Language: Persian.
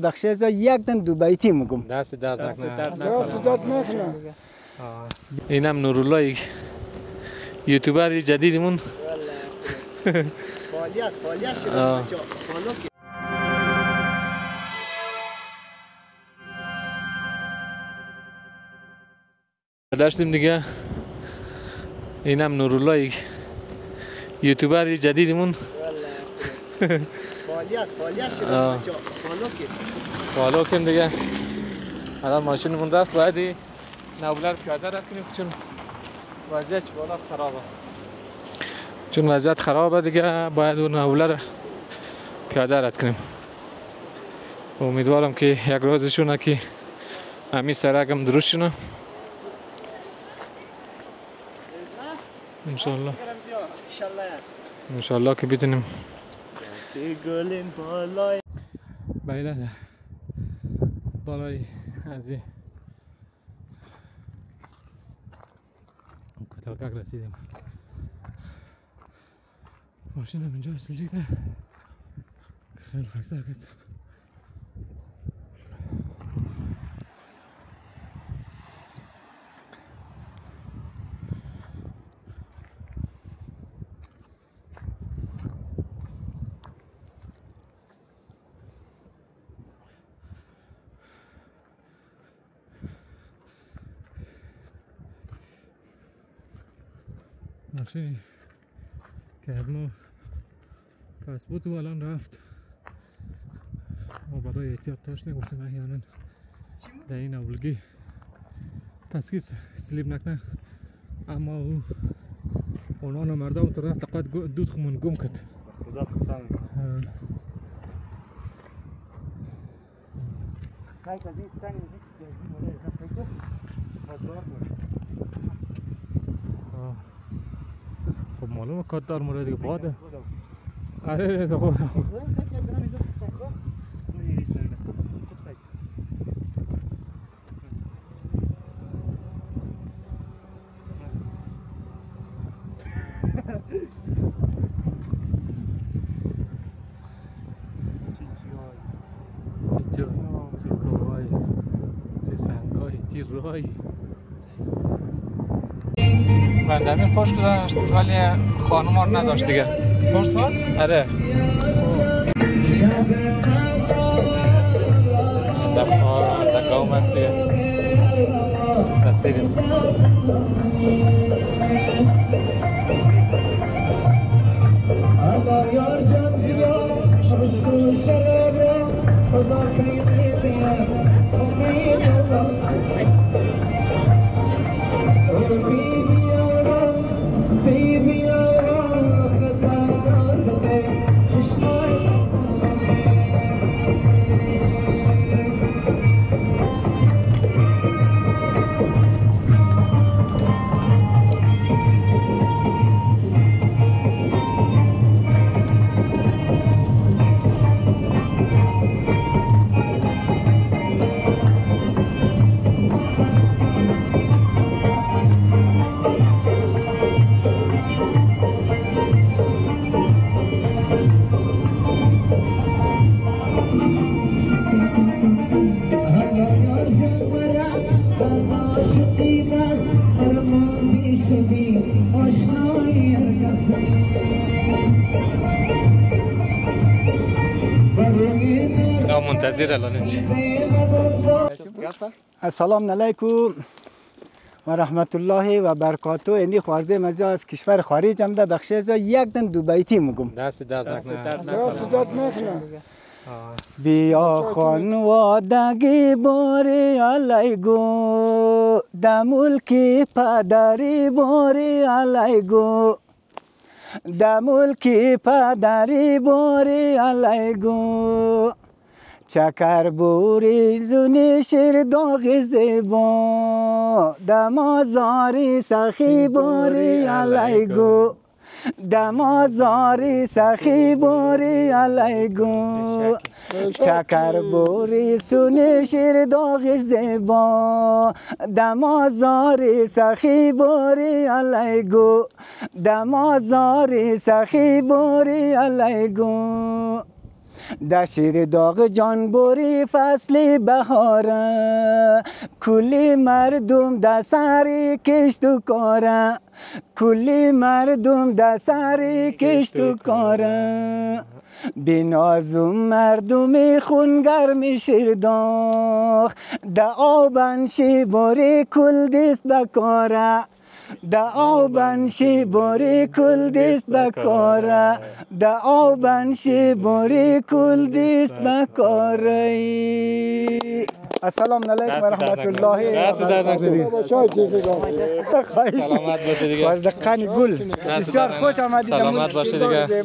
بخشی از یک دن دو بیتی میگم. دست درد نکنه. اینم نورالله یوتیوبر جدیدمون. فعالیت شده بچه داشتیم دیگه. اینم نورالله یوتیوبر جدیدمون. فعالیت شده بچه فالو کن دیگه. الان ماشینمون رفت، باید نوبلر پیاده رد کنیم چون وضعیت بالا خرابه. چون وضعیت خرابه دیگه باید اون نوبلر پیاده رد کنیم. امیدوارم که یک روزشونه که همین سرکم درست شونه انشالله که بتونیم بایده بالای از این کتالکک رسیدیم. ماشین هم اینجا سلجیده خیلی خسته کرد. ماشینی که از ما پاسپورت و الان رفت. ما برای احتیاط داشتیم گفتیم احیانا در این اولگی تسکیس سلیب نکنه، اما او اونان مردم تو رفت تقاید دود خمون گم کرد. خدا قسم سایت از این سنگ هیچ جزی موله از سایتو خوددار باشه. خب معلومه کاددار موله دیگه باده. آره تو خب بندمین خوش گذاشت ولی خانم ها رو نذاشت دیگه. پارسال؟ آره در گاوم هست دیگه رسیدیم. منتظر الان السلام علیکم و رحمت الله و برکاته. اینی خواسته مزه از کشور خارج هم ده بخشی از یک دن دو بیتی میگم. دست درد نکنه. بیا خانوادگی باری علیگو در ملک پدری باری علیگو در ملک پدری باری علیگو چکر بوری زونی شیر داغ زیبا دمازاری سخی بوری علیگو دمازاری سخی بوری علیگو چکر بوری سونی شیر داغ زیبا دمازاری سخی بوری علیگو دمازاری سخی بوری علیگو در شیر داغ جانبوری فصل بهاره کلی مردم در سر کشت و کاره کلی مردم در سر کشت و کاره بینازم مردم خونگرم شیرداغ در آبن شیباری کل دست بکاره در آبن شیباری کل دست بکاره در آبن شیباری کل دست بکاره. السلام علیکم و رحمت الله و برکاته. سلامت باشید دیگه. خواهش دقیقاً گل بسیار خوش آمدید. سلامت باشید دیگه.